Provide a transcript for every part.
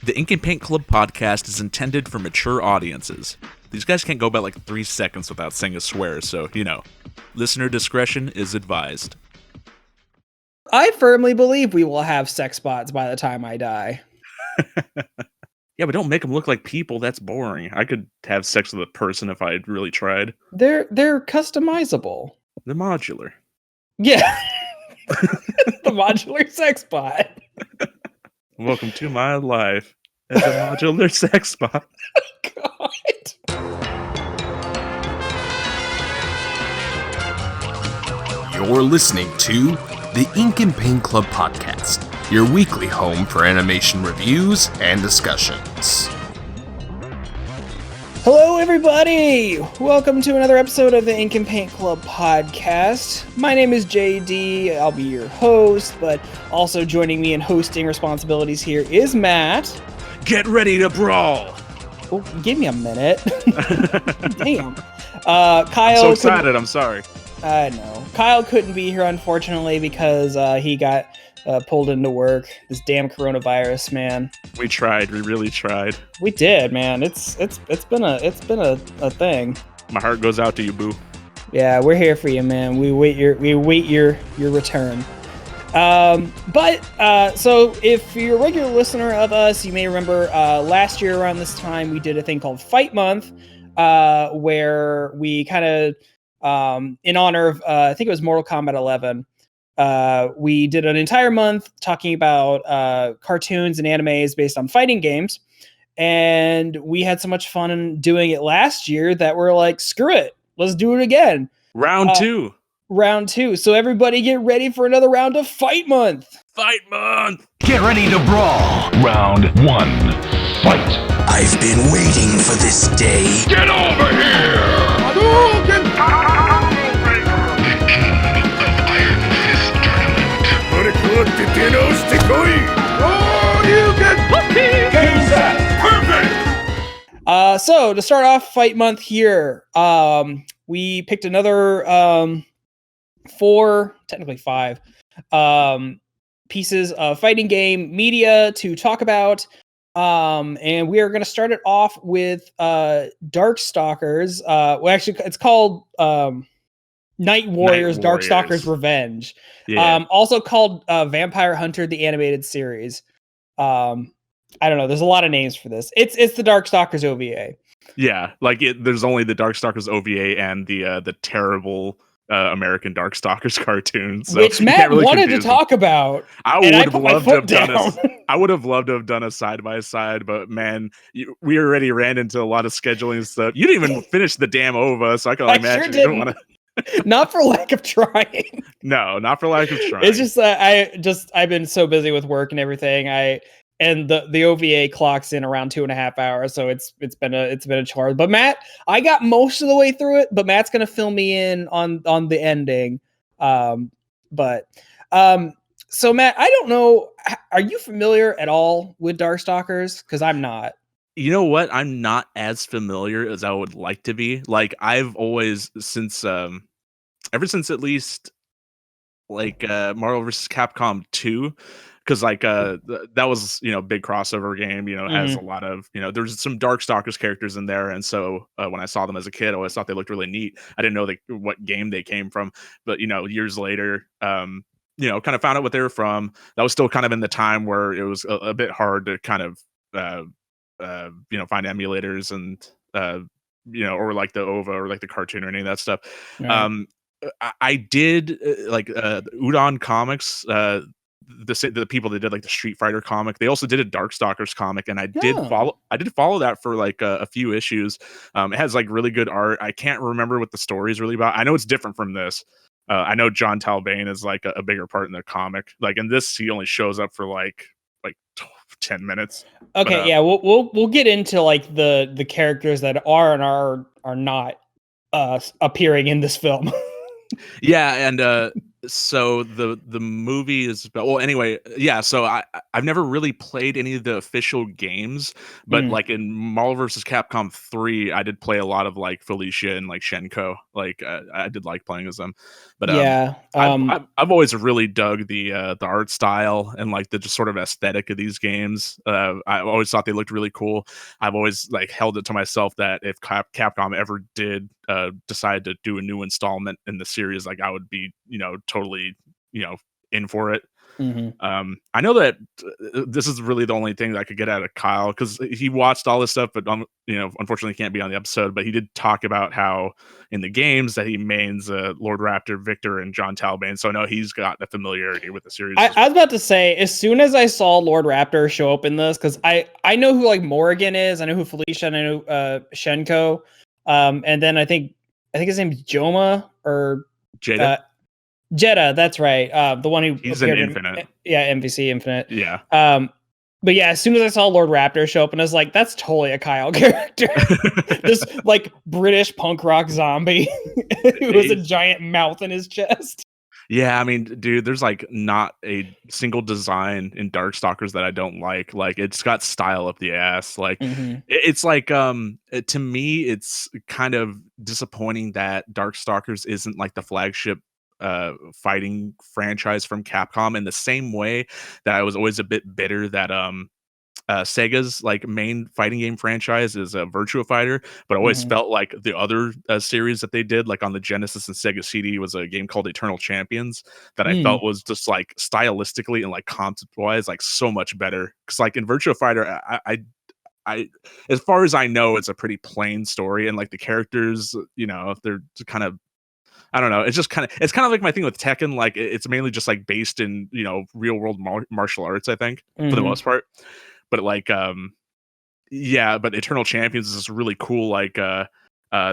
The Ink and Paint Club podcast is intended for mature audiences. These guys can't go about like 3 seconds without saying a swear, so, listener discretion is advised. I firmly believe we will have sex bots by the time I die. Yeah, but don't make them look like people. That's boring. I could have sex with a person if I really tried. They're customizable. They're modular. Yeah. The modular sex bot. Welcome to my life as a modular sex bot. God. You're listening to the Ink and Paint Club podcast, your weekly home for animation reviews and discussions. Hello, everybody! Welcome to another episode of the Ink and Paint Club podcast. My name is JD. I'll be your host, but also joining me in hosting responsibilities here is Matt. Get ready to brawl! Oh, give me a minute. Damn. Kyle. I'm so excited. I'm sorry. I know. Kyle couldn't be here, unfortunately, because he got pulled into work. This damn coronavirus, man. We tried. We really tried. We did, man. It's been a thing. My heart goes out to you, boo. Yeah, we're here for you, man. We wait your return. So if you're a regular listener of us, you may remember last year around this time we did a thing called Fight Month, where we kind of in honor of I think it was Mortal Kombat 11. We did an entire month talking about cartoons and animes based on fighting games, and we had so much fun doing it last year that we're like, screw it, let's do it again. Round two. So everybody get ready for another round of Fight Month. Fight Month. Get ready to brawl. Round 1. Fight. I've been waiting for this day. Get over here! Hadouken! Oh, you get puppy! Game set! Perfect! So to start off Fight Month here, we picked another 4, technically 5, pieces of fighting game media to talk about. And we are going to start it off with Darkstalkers. Well, actually, it's called Night Warriors, Darkstalkers Revenge. Yeah. Also called Vampire Hunter, the animated series. I don't know. There's a lot of names for this. It's the Darkstalkers OVA. Yeah, there's only the Darkstalkers OVA and the terrible American Darkstalkers cartoons, so which Matt really wanted to talk about. I would have loved to have done I would have loved to have done a side by side, but man, we already ran into a lot of scheduling stuff. You didn't even finish the damn OVA, so I can imagine you didn't want to. Not for lack of trying. No, not for lack of trying. It's just I've been so busy with work and everything. And the OVA clocks in around 2.5 hours, so it's been a chore. But Matt, I got most of the way through it, but Matt's gonna fill me in on the ending. So Matt, I don't know, are you familiar at all with Darkstalkers? Because I'm not. You know what? I'm not as familiar as I would like to be. Like, I've always, since ever since at least Marvel vs. Capcom 2, because that was big crossover game. Has a lot of there's some Darkstalkers characters in there, and so when I saw them as a kid, I always thought they looked really neat. I didn't know what game they came from, but years later, kind of found out what they were from. That was still kind of in the time where it was a bit hard to kind of find emulators and or like the OVA or like the cartoon or any of that stuff. Right. I did Udon Comics, the people that did like the Street Fighter comic. They also did a Darkstalkers comic, and I did follow that for like a few issues. It has like really good art. I can't remember what the story is really about. I know it's different from this. I know John Talbane is like a bigger part in the comic. Like in this, he only shows up for like 10 minutes. Okay, but, yeah, we'll get into like the characters that are and are not appearing in this film. Yeah, and So the movie is well anyway, yeah, so I've never really played any of the official games, but Mm. like in Marvel vs. Capcom 3, I did play a lot of like Felicia and like Shenko. Like I did like playing as them. But Yeah. I've always really dug the art style and like the just sort of aesthetic of these games. I always thought they looked really cool. I've always like held it to myself that if Capcom ever did decide to do a new installment in the series, like I would be, totally, in for it. Mhm. I know that this is really the only thing that I could get out of Kyle because he watched all this stuff, but unfortunately can't be on the episode. But he did talk about how in the games that he mains Lord Raptor, Victor, and John Talbane. So I know he's got a familiarity with the series. I was about to say, as soon as I saw Lord Raptor show up in this, because I know who like Morrigan is, I know who Felicia, and I know Shenko, and then I think his name's Joma or Jada. Jeddah, that's right. The one who He's in appeared Infinite. MVC Infinite. Yeah. But yeah, as soon as I saw Lord Raptor show up, and I was like, that's totally a Kyle character. This like British punk rock zombie who has a giant mouth in his chest. Yeah, I mean, dude, there's like not a single design in Darkstalkers that I don't like. Like, it's got style up the ass. Like, it's like, to me, it's kind of disappointing that Darkstalkers isn't like the flagship fighting franchise from Capcom in the same way that I was always a bit bitter that Sega's like main fighting game franchise is a Virtua Fighter, but I always felt like the other series that they did, like on the Genesis and Sega CD, was a game called Eternal Champions that I felt was just like stylistically and like concept wise, like so much better. Because like in Virtua Fighter, I, as far as I know, it's a pretty plain story, and like the characters, they're kind of. I don't know. It's kind of like my thing with Tekken. Like it's mainly just like based in real world martial arts. I think for the most part. But like yeah, but Eternal Champions is this really cool like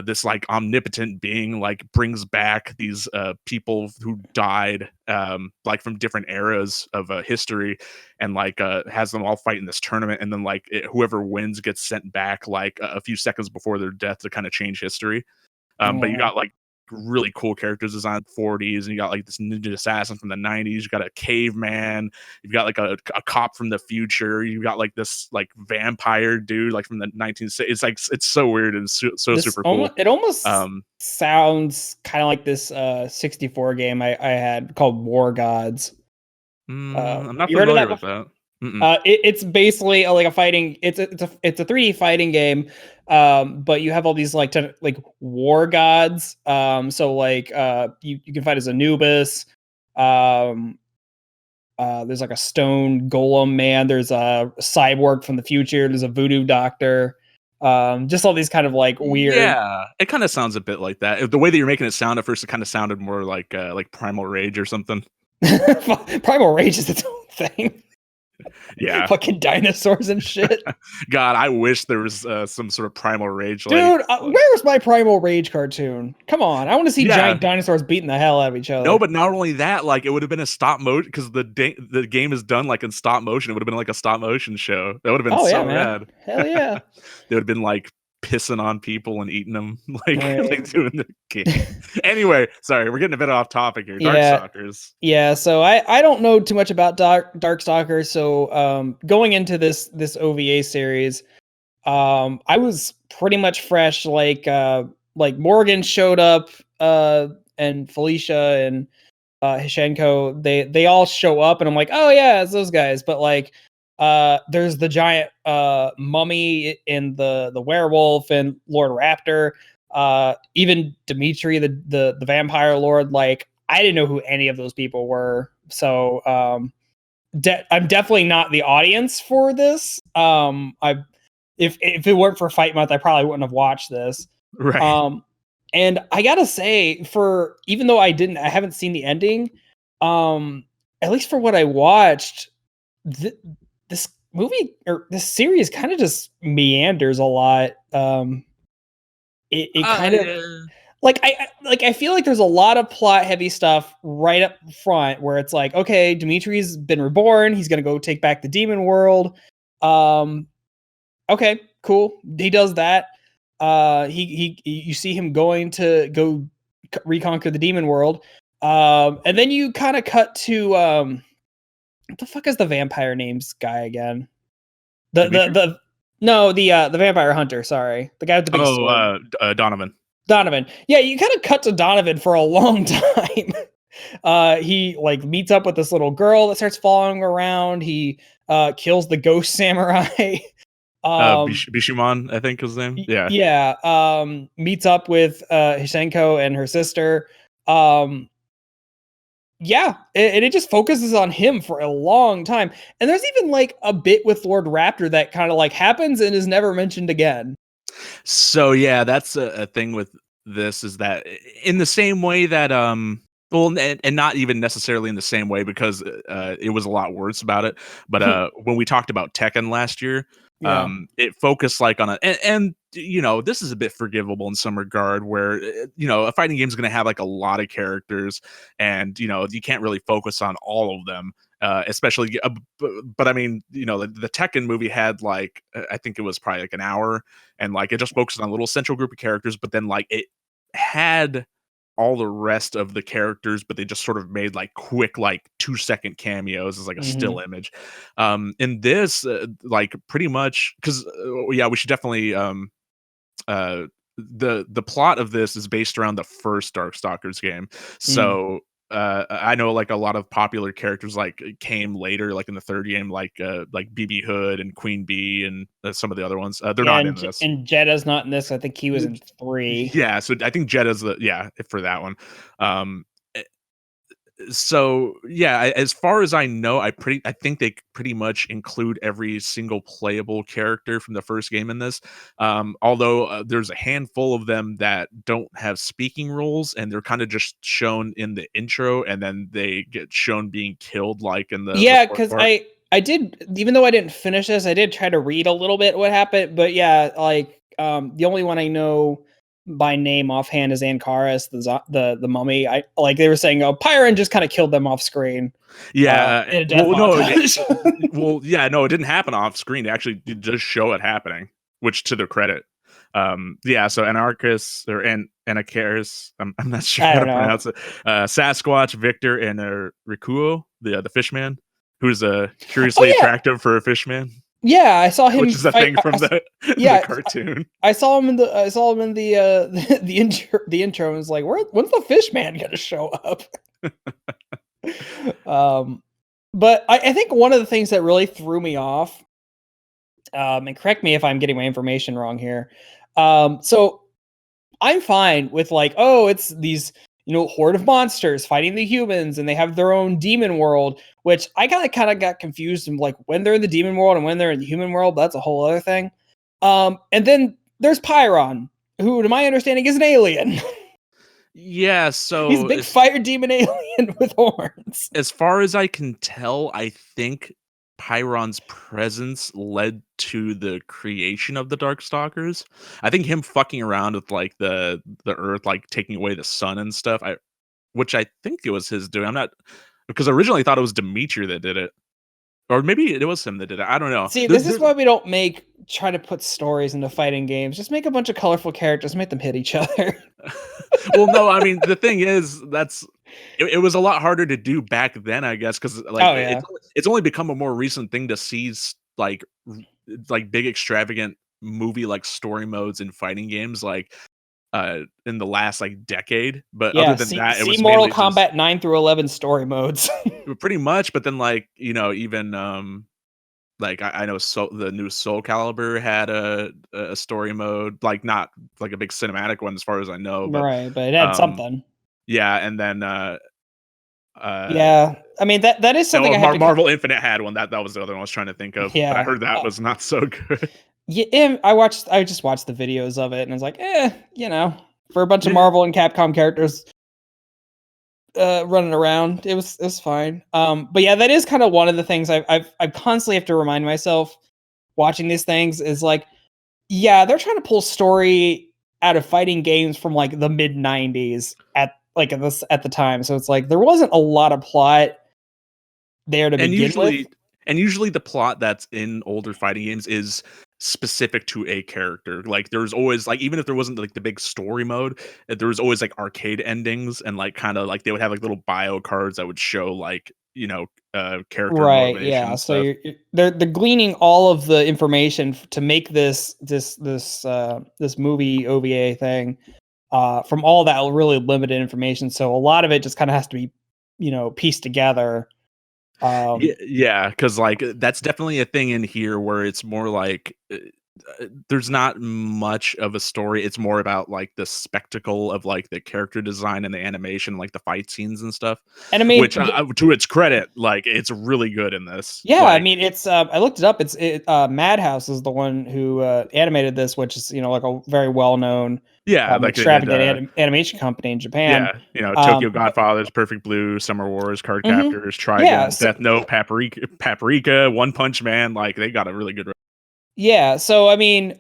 this like omnipotent being like brings back these people who died like from different eras of history, and like has them all fight in this tournament, and then like whoever wins gets sent back like a few seconds before their death to kind of change history. But you got like really cool characters designed 40s, and you got like this ninja assassin from the 90s, you got a caveman, you've got like a cop from the future, you got like this like vampire dude like from the 1960s. It's like it's so weird and so super cool. It almost sounds kind of like this 64 game I had called War Gods. I'm not familiar with that. It's basically like a fighting. It's a 3D fighting game, but you have all these like war gods. So like you can fight as Anubis. There's like a stone golem man. There's a cyborg from the future. There's a voodoo doctor. Just all these kind of like weird. Yeah, it kind of sounds a bit like that. The way that you're making it sound at first, it kind of sounded more like Primal Rage or something. Primal Rage is its own thing. Yeah, fucking dinosaurs and shit. God, I wish there was some sort of Primal Rage. Dude, where was my Primal Rage cartoon? Come on, I want to see giant dinosaurs beating the hell out of each other. No, but not only that, like it would have been a stop motion because the game is done like in stop motion. It would have been like a stop motion show. That would have been rad. Hell yeah! They would have been like pissing on people and eating them, like doing the game. Anyway, sorry, we're getting a bit off topic here. Darkstalkers. Yeah, so I don't know too much about Darkstalkers. So going into this OVA series, I was pretty much fresh. Like Morgan showed up, and Felicia and Hishenko, they all show up, and I'm like, oh yeah, it's those guys. But like, there's the giant mummy and the werewolf and Lord Raptor, even Dimitri the vampire lord. Like I didn't know who any of those people were, so I'm definitely not the audience for this. If it weren't for Fight Month, I probably wouldn't have watched this. Right. And I gotta say, even though I haven't seen the ending, at least for what I watched, this movie or this series kind of just meanders a lot. It kind of like I feel like there's a lot of plot heavy stuff right up front where it's like, okay, Dimitri's been reborn, he's gonna go take back the demon world. Okay, cool. He does that. You see him going to go reconquer the demon world. And then you kind of cut to what the fuck is the vampire names guy again? The vampire hunter. Sorry, the guy with the big sword. Donovan. Donovan. Yeah, you kind of cut to Donovan for a long time. He like meets up with this little girl that starts following around. He kills the ghost samurai. Bishuman, I think his name. Yeah. Yeah. Meets up with Hisenko and her sister. Yeah, and it just focuses on him for a long time. And there's even like a bit with Lord Raptor that kind of like happens and is never mentioned again. So yeah, that's a thing with this, is that in the same way that well, and not even necessarily in the same way, because it was a lot worse about it. But when we talked about Tekken last year, Yeah. it focused like on and you know, this is a bit forgivable in some regard, where you know, a fighting game is going to have like a lot of characters, and you know, you can't really focus on all of them. Especially, but I mean, you know, the Tekken movie had like I think it was probably like an hour, and like it just focused on a little central group of characters, but then like it had all the rest of the characters, but they just sort of made like quick, like 2-second cameos as like a still image. In this, like pretty much, because yeah, we should definitely the plot of this is based around the first Darkstalkers game. So I know like a lot of popular characters like came later, like in the third game, like BB Hood and Queen Bee and some of the other ones. They're not in this. And Jeddah's not in this. I think he was in 3. Yeah, so I think Jeddah's for that one. So yeah, as far as I know, I think they pretty much include every single playable character from the first game in this. Although there's a handful of them that don't have speaking roles, and they're kind of just shown in the intro, and then they get shown being killed, like in the because I did, even though I didn't finish this, I did try to read a little bit what happened. But yeah, like the only one I know by name offhand is Ankaris, the mummy. I like they were saying, oh, Pyron just kind of killed them off screen. Yeah. In a death montage. Well, yeah, no, it didn't happen off screen. They actually did just show it happening, which to their credit. Yeah, so Anarchus or Anakaris, I'm not sure how to pronounce it. Sasquatch, Victor, and Rikuo, the fishman, who's curiously attractive for a fishman. Yeah, I saw him. Which is a thing from the cartoon. I saw him in the intro, and was like, when's the fish man gonna show up? But I think one of the things that really threw me off, and correct me if I'm getting my information wrong here. So I'm fine with like, oh, it's these, you know, horde of monsters fighting the humans, and they have their own demon world, which I kind of got confused. And like when they're in the demon world and when they're in the human world, that's a whole other thing. And then there's Pyron, who, to my understanding, is an alien. Yeah, so he's a big fire demon alien with horns. As far as I can tell, I think Pyron's presence led to the creation of the Darkstalkers. I think him fucking around with like the Earth, like taking away the sun and stuff, which I think it was his doing. I'm not, because I originally thought it was Dimitri that did it. Or maybe it was him that did it. I don't know. See, this is why we don't try to put stories into fighting games. Just make a bunch of colorful characters, make them hit each other. Well, no, I mean, the thing is, it was a lot harder to do back then, I guess, because like it's only become a more recent thing to see like big extravagant movie like story modes in fighting games, like in the last like decade. But other than that, it was Mortal Kombat 9 through 11 story modes. Pretty much. But then, like, you know, even like I know the new Soul Calibur had a story mode, like not like a big cinematic one as far as I know, but right, but it had something. Yeah, and then yeah, I mean that is something. Marvel Infinite had one. That was the other one I was trying to think of. Yeah, but I heard that was not so good. Yeah, I just watched the videos of it, and I was like, you know, for a bunch of Marvel and Capcom characters running around, it was fine. But yeah, that is kind of one of the things I constantly have to remind myself watching these things is like, yeah, they're trying to pull story out of fighting games from like the mid 90s at the time. So it's like there wasn't a lot of plot there to begin with. And usually the plot that's in older fighting games is specific to a character. Like there's always like, even if there wasn't like the big story mode, there was always like arcade endings, and like kind of like they would have like little bio cards that would show like, character Right. motivation Yeah. and So stuff. they're gleaning all of the information to make this movie OVA thing from all that really limited information. So a lot of it just kind of has to be, pieced together. Yeah, because like that's definitely a thing in here where it's more like there's not much of a story. It's more about like the spectacle of like the character design and the animation, like the fight scenes and stuff. And I mean, Which, to its credit, like it's really good in this. yeah, I Like, mean, it's I looked it up. Madhouse is the one who animated this, which is like a very well known yeah, like they did, extravagant animation company in Japan. Tokyo Godfathers, Perfect Blue, Summer Wars, Card Captors, Trigun, Yeah, so- Death Note, Paprika, One Punch Man. Like they got a really good. Yeah, so I mean,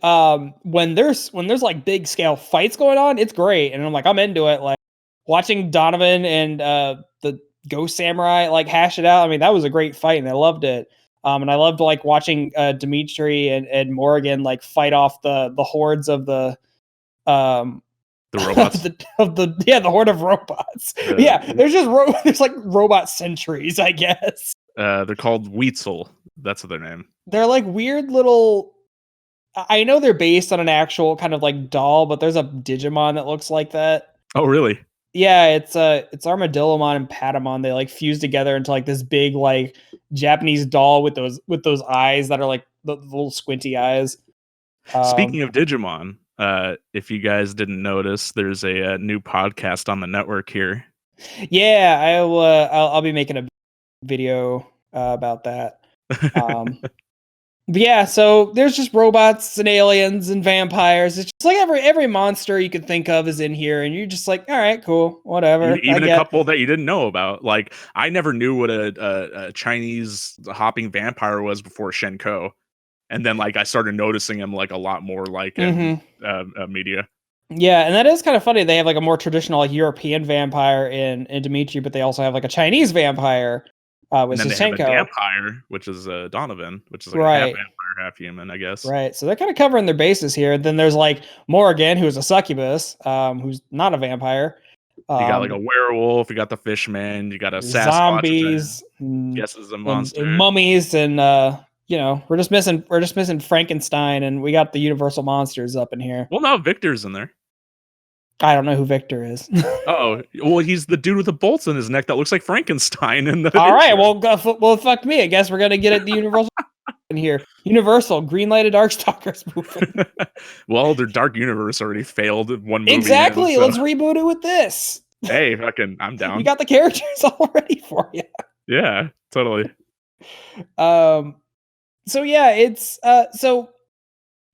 when there's like big scale fights going on, it's great, and I'm like, I'm into it. Like watching Donovan and the Ghost Samurai like hash it out. I mean, that was a great fight, and I loved it. And I loved like watching Dimitri and Morrigan like fight off the hordes of the robots. the horde of robots. There's just there's like robot sentries, I guess. They're called Weitzel. That's their name. They're like weird little. I know they're based on an actual kind of like doll, but there's a Digimon that looks like that. Oh, really? Yeah, it's Armadillomon and Patamon. They like fuse together into like this big like Japanese doll with those eyes that are like the little squinty eyes. Speaking of Digimon, if you guys didn't notice, there's a new podcast on the network here. Yeah, I'll be making a video about that. But yeah, so there's just robots and aliens and vampires. It's just like every monster you could think of is in here, and you're just like, all right, cool, whatever. Even a couple that you didn't know about. Like I never knew what a Chinese hopping vampire was before Shenko, and then like I started noticing him like a lot more like in media. Yeah, and that is kind of funny. They have like a more traditional like European vampire in Dimitri, but they also have like a Chinese vampire. With and then Shenko. They have a vampire, which is Donovan, which is like a half vampire, half human, I guess. Right. So they're kind of covering their bases here. Then there's like Morrigan, who's a succubus, who's not a vampire. You got like a werewolf. You got the Fishman. You got a Sasquatch, zombies. Yes, is a monster. And mummies, and we're just missing Frankenstein, and we got the Universal monsters up in here. Well, now Victor's in there. I don't know who Victor is. Oh, well, he's the dude with the bolts in his neck that looks like Frankenstein. All right, well, fuck me. I guess we're gonna get at the Universal in here. Universal greenlighted Darkstalkers movie. Well, their Dark Universe already failed one movie. Exactly. Let's reboot it with this. Hey, I'm down. You got the characters all ready for you. Yeah, totally. So yeah, it's so.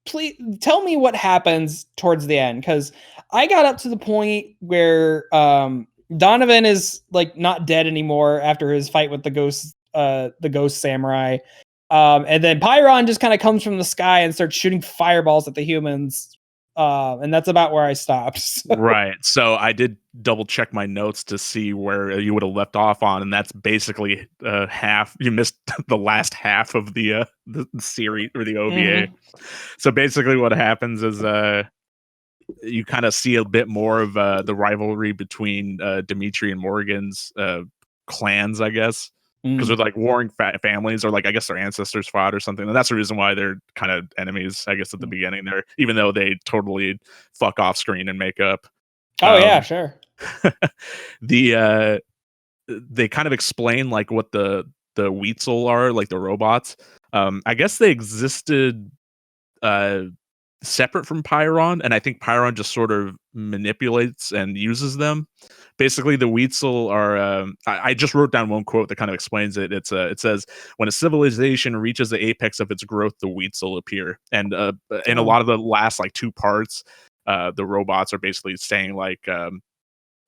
Please tell me what happens towards the end, because I got up to the point where Donovan is like not dead anymore after his fight with the ghost samurai, and then Pyron just kind of comes from the sky and starts shooting fireballs at the humans, and that's about where I stopped. So. Right. So I did double check my notes to see where you would have left off on, and that's basically half. You missed the last half of the series or the OVA. Mm-hmm. So basically, what happens is you kind of see a bit more of the rivalry between Dimitri and Morrigan's clans, I guess, because they're like warring families, or like I guess their ancestors fought or something, and that's the reason why they're kind of enemies, I guess, at the beginning there, even though they totally fuck off screen and make up. Oh yeah, sure. They kind of explain like what the Weitzel are, like the robots. I guess they existed separate from Pyron, and I think Pyron just sort of manipulates and uses them. Basically, the Weitzel are. I just wrote down one quote that kind of explains it. It says, "When a civilization reaches the apex of its growth, the Weitzel appear." And in a lot of the last like two parts, the robots are basically saying like,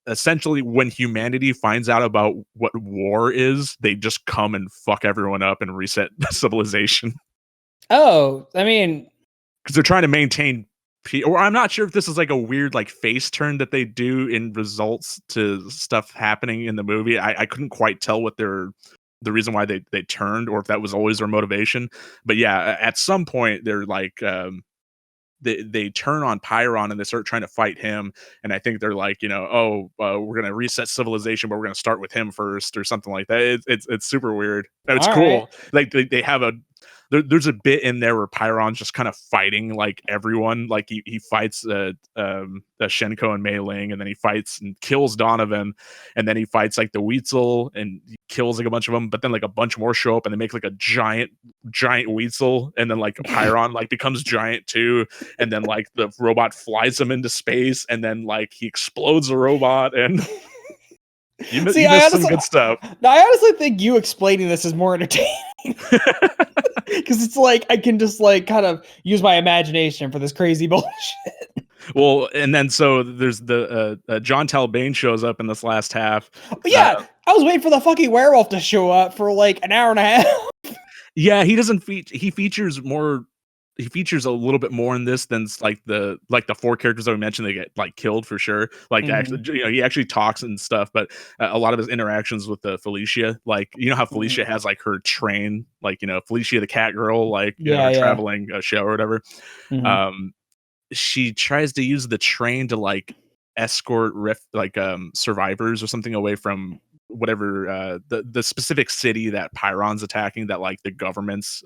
essentially, when humanity finds out about what war is, they just come and fuck everyone up and reset civilization. Oh, I mean, because they're trying to maintain. Or I'm not sure if this is like a weird like face turn that they do in results to stuff happening in the movie. I couldn't quite tell what they're the reason why they turned, or if that was always their motivation. But yeah, at some point they're like they turn on Pyron and they start trying to fight him, and I think they're like, we're gonna reset civilization, but we're gonna start with him first or something like that. It's super weird. And it's All cool. right. Like they have there's a bit in there where Pyron's just kind of fighting like everyone. Like he fights Shenko and Mei Ling, and then he fights and kills Donovan, and then he fights like the Weasel and he kills like a bunch of them. But then like a bunch more show up and they make like a giant Weasel, and then like Pyron like becomes giant too, and then like the robot flies him into space, and then like he explodes the robot, and you missed some good stuff. No, I honestly think you explaining this is more entertaining. Because it's like I can just like kind of use my imagination for this crazy bullshit. Well, and then so there's the John Talbane shows up in this last half. But yeah, I was waiting for the fucking werewolf to show up for like an hour and a half. Yeah, he doesn't he features more. He features a little bit more in this than like the 4 characters that we mentioned. They get like killed for sure. Like actually, he actually talks and stuff, but a lot of his interactions with Felicia, like how Felicia has like her train, like Felicia the cat girl, like her traveling show or whatever. She tries to use the train to like escort survivors or something away from whatever the specific city that Pyron's attacking, that like the government's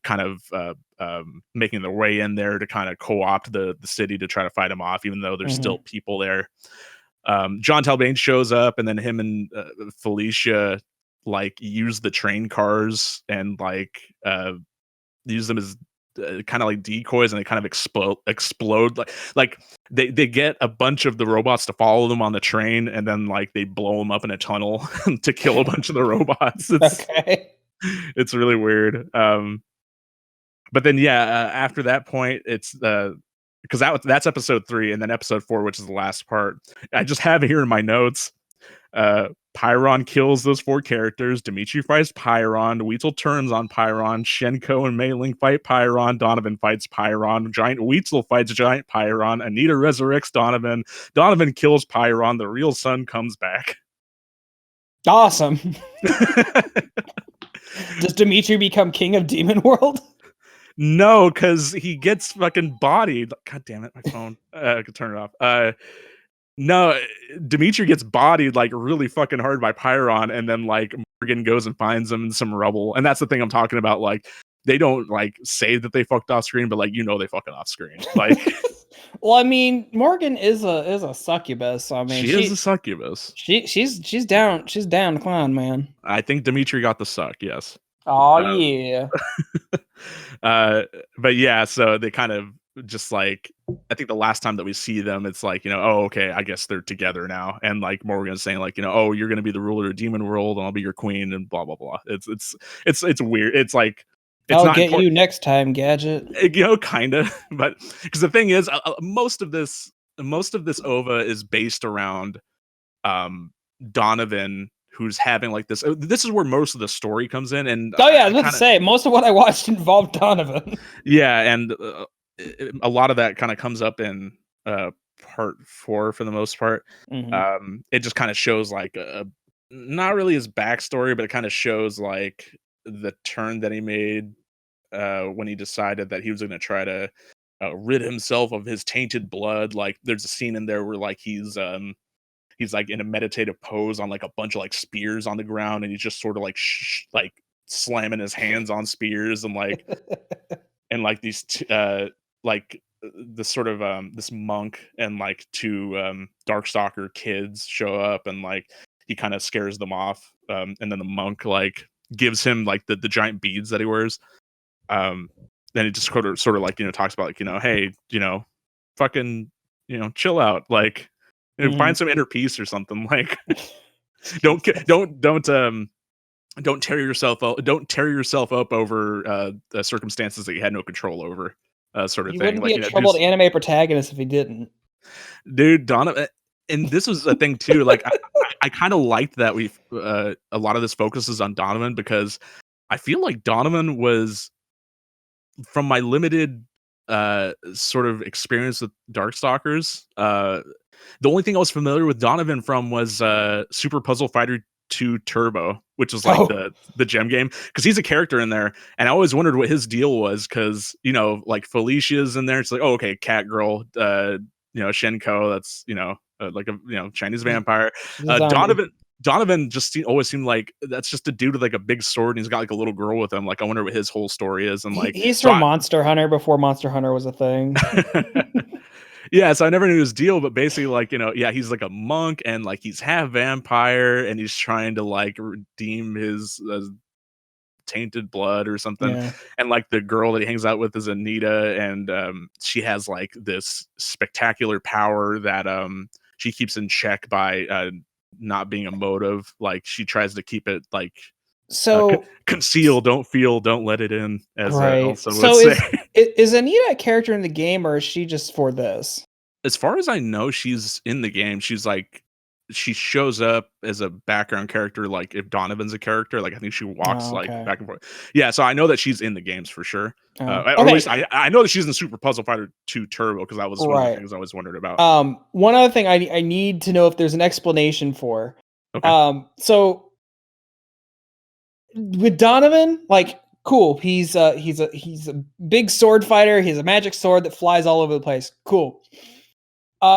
kind of making their way in there to kind of co-opt the city to try to fight him off, even though there's still people there. John Talbane shows up, and then him and Felicia like use the train cars and like use them as kind of like decoys, and they kind of explode like they get a bunch of the robots to follow them on the train, and then like they blow them up in a tunnel to kill a bunch of the robots. It's really weird. But then after that point, it's because that's episode 3, and then episode 4, which is the last part. I just have it here in my notes. Pyron kills those 4 characters. Dimitri fights Pyron. Weasel turns on Pyron. Shenko and Mei Ling fight Pyron. Donovan fights Pyron. Giant Weasel fights Giant Pyron. Anita resurrects Donovan. Donovan kills Pyron. The real sun comes back. Awesome. Does Dimitri become king of Demon World? No, because he gets fucking bodied. God damn it, my phone. I could turn it off. No, Dimitri gets bodied like really fucking hard by Pyron, and then like Morgan goes and finds him in some rubble. And that's the thing I'm talking about. Like they don't like say that they fucked off screen, but like they fucking off screen. Like well, I mean, Morgan is a succubus. So, I mean, she is a succubus. She's down to clown, man. I think Dimitri got the suck, yes. Oh yeah. But yeah, so they kind of just like, I think the last time that we see them, it's like, oh, okay, I guess they're together now. And like Morgan's saying like, oh, you're gonna be the ruler of Demon World and I'll be your queen and blah blah blah. It's weird. It's like I'll get you next time, Gadget. Kind of. But because the thing is, most of this OVA is based around Donovan, who's having like this. This is where most of the story comes in. And I was about to say, most of what I watched involved Donovan. Yeah, and a lot of that kind of comes up in part 4 for the most part. It just kind of shows like not really his backstory, but it kind of shows like the turn that he made when he decided that he was going to try to rid himself of his tainted blood. Like there's a scene in there where like he's like in a meditative pose on like a bunch of like spears on the ground, and he's just sort of like like slamming his hands on spears, and like and like these like this sort of this monk and like 2 Darkstalker kids show up, and like he kind of scares them off, and then the monk like gives him like the giant beads that he wears. Then he just sort of like talks about like hey fucking chill out, like find some inner peace or something, like don't tear yourself up over the circumstances that you had no control over, sort of you thing. Wouldn't be a troubled anime protagonist if he didn't. Dude, Donovan, and this was a thing too. Like I kind of liked that a lot of this focuses on Donovan, because I feel like Donovan was, from my limited sort of experience with Darkstalkers, the only thing I was familiar with Donovan from was Super Puzzle Fighter 2 Turbo, which is like the gem game, because he's a character in there, and I always wondered what his deal was, because like Felicia's in there. It's like, oh, okay, cat girl, Shenko, that's like a Chinese vampire. Donovan just always seemed like that's just a dude with like a big sword, and he's got like a little girl with him. Like, I wonder what his whole story is. And like, he's from Monster Hunter before Monster Hunter was a thing. Yeah, so I never knew his deal, but basically, like, he's like a monk, and like he's half vampire, and he's trying to like redeem his tainted blood or something. Yeah. And like the girl that he hangs out with is Anita, and she has like this spectacular power that she keeps in check by not being emotive. Like, she tries to keep it like conceal, don't feel, don't let it in, as Elsa would say. Is Anita a character in the game, or is she just for this? As far as I know, she's in the game. She's like, she shows up as a background character, like if Donovan's a character. Like, I think she walks like back and forth. Yeah, so I know that she's in the games for sure. Or at least I know that she's in Super Puzzle Fighter 2 Turbo, because that was one of the things I always wondered about. One other thing I need to know if there's an explanation for. Okay. So with Donovan, like, cool. He's a big sword fighter. He has a magic sword that flies all over the place. Cool.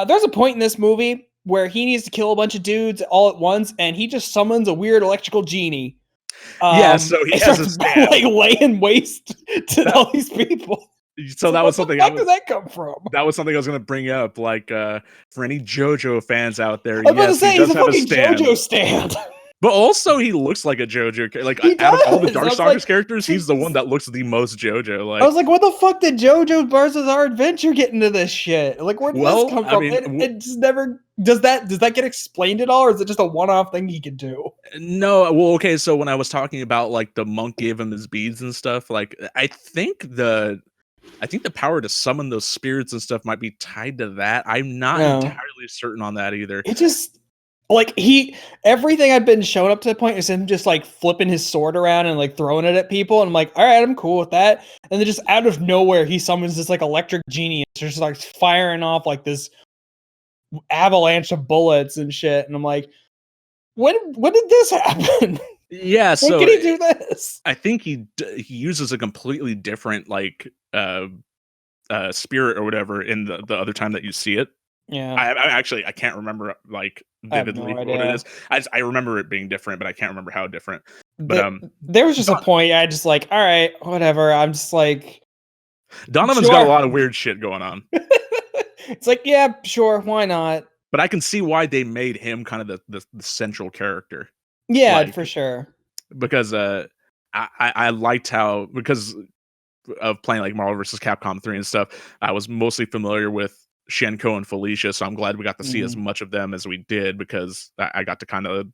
There's a point in this movie where he needs to kill a bunch of dudes all at once, and he just summons a weird electrical genie. So he has a stand, like laying waste to all these people. So that was something. Where did that come from? That was something I was going to bring up. Like, for any JoJo fans out there, I was about to say, he's a fucking JoJo stand. But also, he looks like a JoJo. Like, out of all the Darkstalkers characters, he's the one that looks the most JoJo. Like, I was like, what the fuck did JoJo's Bizarre Adventure get into this shit? Like, where did this come from? It just never does that get explained at all, or is it just a one-off thing he could do? No, well, okay. So when I was talking about like the monk gave him his beads and stuff, like I think the power to summon those spirits and stuff might be tied to that. I'm not entirely certain on that either. It just, like, everything I'd been shown up to the point is him just like flipping his sword around and like throwing it at people, and I'm like, all right, I'm cool with that. And then just out of nowhere, he summons this like electric genie. It's just like firing off like this avalanche of bullets and shit. And I'm like, when did this happen? Yeah, so when can he do this? I think he uses a completely different like spirit or whatever in the other time that you see it. Yeah, I can't remember like vividly what it is. I remember it being different, but I can't remember how different. But there was just a point I just like, all right, whatever. I'm just like, Donovan's got a lot of weird shit going on. It's like, yeah, sure, why not? But I can see why they made him kind of the central character. Yeah, like, for sure. Because I liked how, because of playing like Marvel vs. Capcom 3 and stuff, I was mostly familiar with Shenko and Felicia, so I'm glad we got to see as much of them as we did, because I got to kind of,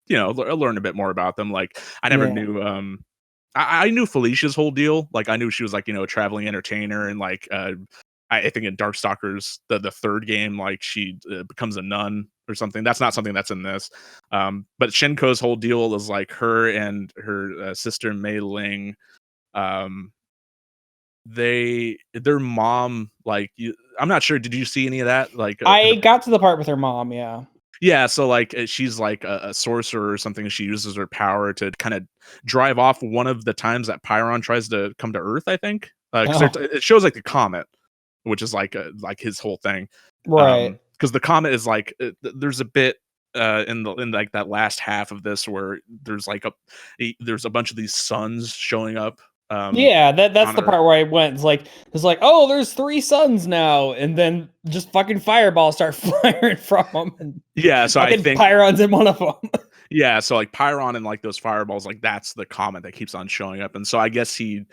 learn a bit more about them. Like, I never knew, I knew Felicia's whole deal. Like, I knew she was like, a traveling entertainer, and like, I think in Darkstalkers, the third game, like she becomes a nun or something. That's not something that's in this. But Shenko's whole deal is like her and her sister Mei Ling. Their mom, like, I'm not sure. Did you see any of that? Like, I got to the part with her mom. Yeah. Yeah, so like she's like a sorcerer or something. She uses her power to kind of drive off one of the times that Pyron tries to come to Earth, I think. It shows like the comet, which is like his whole thing, right? Because the comet is like there's a bit in like that last half of this where there's like there's a bunch of these suns showing up. That's the part where I went. It's like, oh, there's 3 suns now, and then just fucking fireballs start firing from them. And so I think Pyron's in one of them. Yeah, so like Pyron and like those fireballs, like that's the comet that keeps on showing up, and so I guess he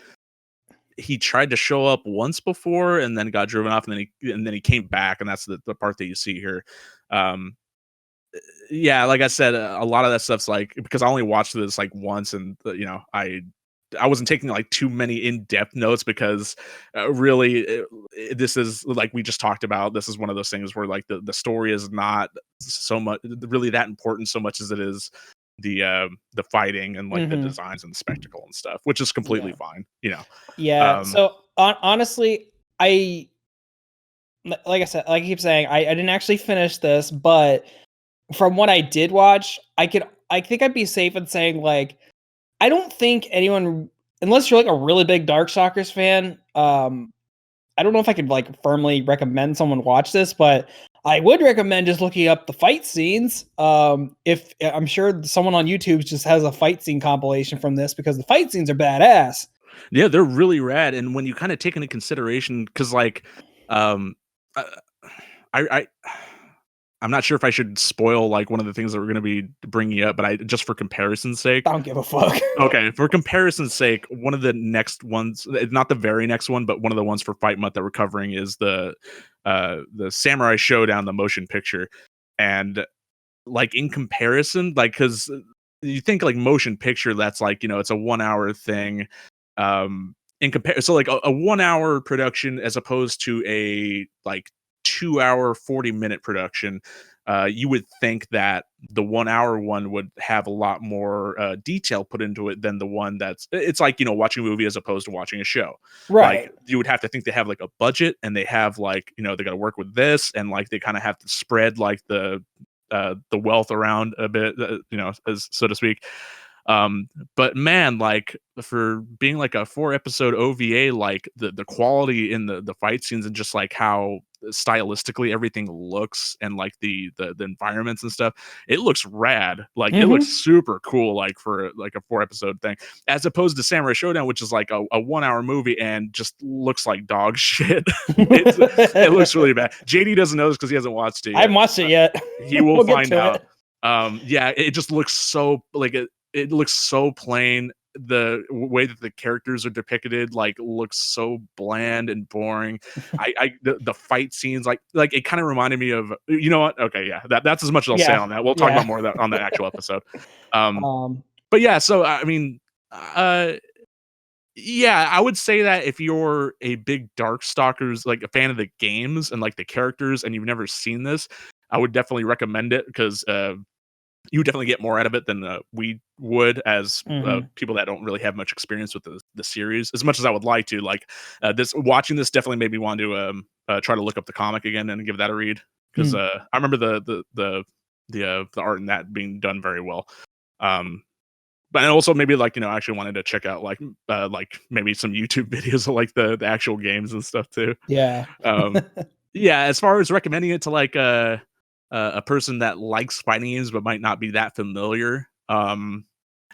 tried to show up once before and then got driven off, and then he came back, and that's the part that you see here. Like I said, a lot of that stuff's like, because I only watched this like once, and I wasn't taking like too many in-depth notes, because really this is, like we just talked about, this is one of those things where like the story is not so much really that important so much as it is the fighting and like the designs and the spectacle and stuff, which is completely fine, So honestly, like I said, like I keep saying, I didn't actually finish this, but from what I did watch, I could I think I'd be safe in saying, like, I don't think anyone, unless you're like a really big Darkstalkers fan, I don't know if I could like firmly recommend someone watch this, but I would recommend just looking up the fight scenes. If I'm sure someone on YouTube just has a fight scene compilation from this, because the fight scenes are badass. Yeah, they're really rad. And when you kind of take into consideration, because like, um, uh, I I'm not sure if I should spoil like one of the things that we're going to be bringing up, but I just for comparison's sake. I don't give a fuck. Okay, for comparison's sake, one of the next ones, not the very next one, but one of the ones for Fight Month that we're covering is the Samurai Showdown, the motion picture. And like in comparison, like because you think like motion picture, that's like, you know, it's a 1 hour thing. In compare, so like a 1 hour production as opposed to a like 2 hour 40-minute production, you would think that the 1 hour one would have a lot more detail put into it than the one that's, it's like, you know, watching a movie as opposed to watching a show. Right. Like you would have to think they have like a budget, and they have like, you know, they got to work with this, and like they kind of have to spread like the wealth around a bit, you know, as so to speak. But man, like for being like a 4-episode OVA, like the quality in the fight scenes, and just like how stylistically everything looks, and like the environments and stuff, it looks rad. Like it looks super cool, like for like a 4-episode thing, as opposed to Samurai Showdown, which is like a 1 hour movie and just looks like dog shit. It looks really bad. JD doesn't know this because he hasn't watched it yet. I haven't watched it yet. He will We'll get find to out. it. Yeah, it just looks so like it looks so plain. The way that the characters are depicted like looks so bland and boring. The fight scenes, like it kind of reminded me of, you know what? Okay, yeah, that's as much as I'll say on that. We'll talk about more of that on the actual episode. But yeah, so I mean, yeah, I would say that if you're a big Darkstalkers, like a fan of the games and like the characters, and you've never seen this, I would definitely recommend it, because you would definitely get more out of it than we would as people that don't really have much experience with the series. As much as I would like to, like watching this definitely made me want to try to look up the comic again and give that a read, because I remember the art in that being done very well. But also maybe like, you know, I actually wanted to check out like maybe some YouTube videos of like the actual games and stuff too. Yeah. Yeah, as far as recommending it to like a person that likes fighting games but might not be that familiar,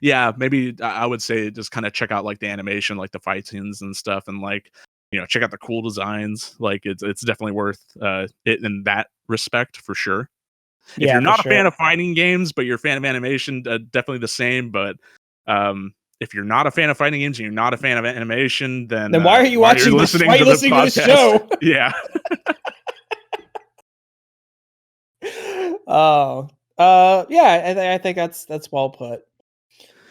yeah, maybe I would say just kind of check out like the animation, like the fight scenes and stuff, and like, you know, check out the cool designs. Like it's definitely worth it in that respect for sure. If you're not a fan of fighting games but you're a fan of animation, definitely the same. But if you're not a fan of fighting games and you're not a fan of animation, then why are you watching listening to this show? Yeah. Yeah, I think that's well put.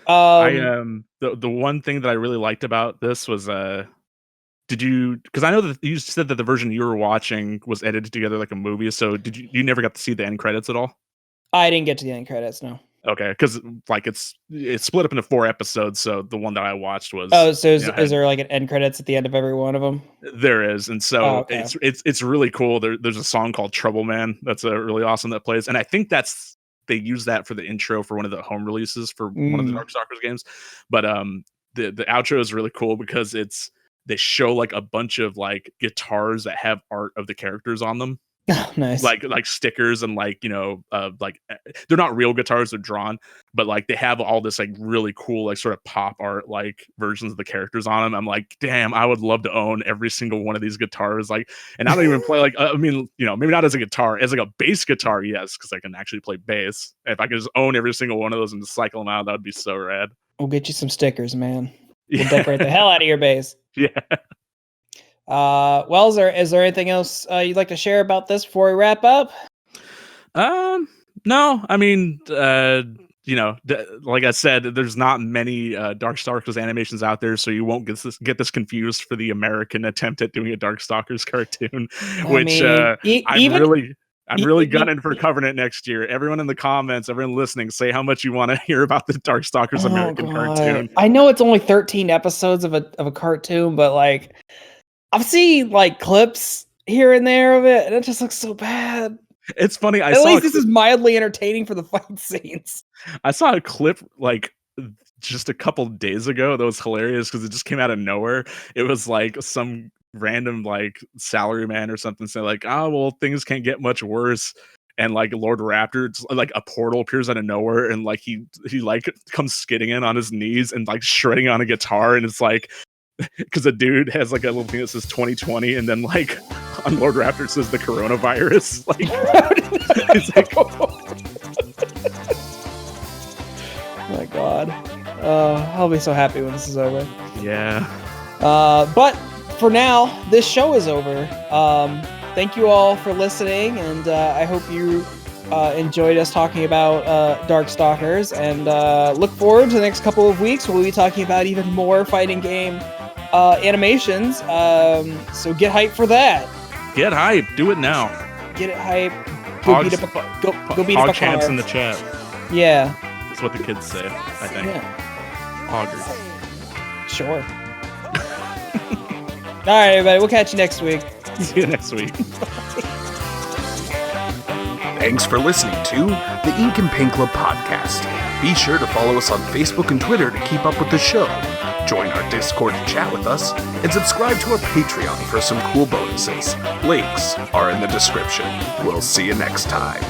The one thing that I really liked about this was because I know that you said that the version you were watching was edited together like a movie, so you never got to see the end credits at all? I didn't get to the end credits, no. Okay, because like it's split up into 4 episodes, so the one that I watched was, so is there like an end credits at the end of every one of them? There is, and so it's really cool. There's a song called Trouble Man that's really awesome that plays, and I think they use that for the intro for one of the home releases for one of the Darkstalkers games. But the outro is really cool because they show like a bunch of like guitars that have art of the characters on them. Oh, nice. Like stickers, and like, you know, like they're not real guitars, they're drawn, but like they have all this like really cool like sort of pop art like versions of the characters on them. I'm like, damn, I would love to own every single one of these guitars. Like, and I don't even play like I mean, you know, maybe not as a guitar, as like a bass guitar, yes, because I can actually play bass. If I could just own every single one of those and just cycle them out, that would be so rad. We'll get you some stickers, man. We'll decorate the hell out of your bass. Yeah. Well, is there anything else you'd like to share about this before we wrap up? No, I mean, you know, like I said, there's not many Darkstalkers animations out there, so you won't get this confused for the American attempt at doing a Darkstalkers cartoon, which I'm really gunning for covering it next year. Everyone in the comments, everyone listening, say how much you want to hear about the Darkstalkers American cartoon. I know it's only 13 episodes of a cartoon, but like I've seen like clips here and there of it, and it just looks so bad. It's funny. At least this is mildly entertaining for the fight scenes. I saw a clip like just a couple days ago that was hilarious because it just came out of nowhere. It was like some random like salaryman or something saying like, "Oh well, things can't get much worse." And like Lord Raptor, like a portal appears out of nowhere, and like he like comes skidding in on his knees and like shredding on a guitar, and it's like because the dude has like a little thing that says 2020, and then like on Lord Raptor it says the coronavirus. Like, it's like, oh my god, I'll be so happy when this is over. Yeah. But for now, this show is over. Thank you all for listening, and I hope you enjoyed us talking about Darkstalkers, and look forward to the next couple of weeks. We'll be talking about even more fighting game animations, so get hyped for that. Get hype. Do it now. Get it hype. Go beat up a champs car. in the chat. Yeah. That's what the kids say, I think. Yeah. Hoggers. Sure. All right, everybody. We'll catch you next week. See you next week. Thanks for listening to the Ink and Paint Club podcast. Be sure to follow us on Facebook and Twitter to keep up with the show. Join our Discord to chat with us, and subscribe to our Patreon for some cool bonuses. Links are in the description. We'll see you next time.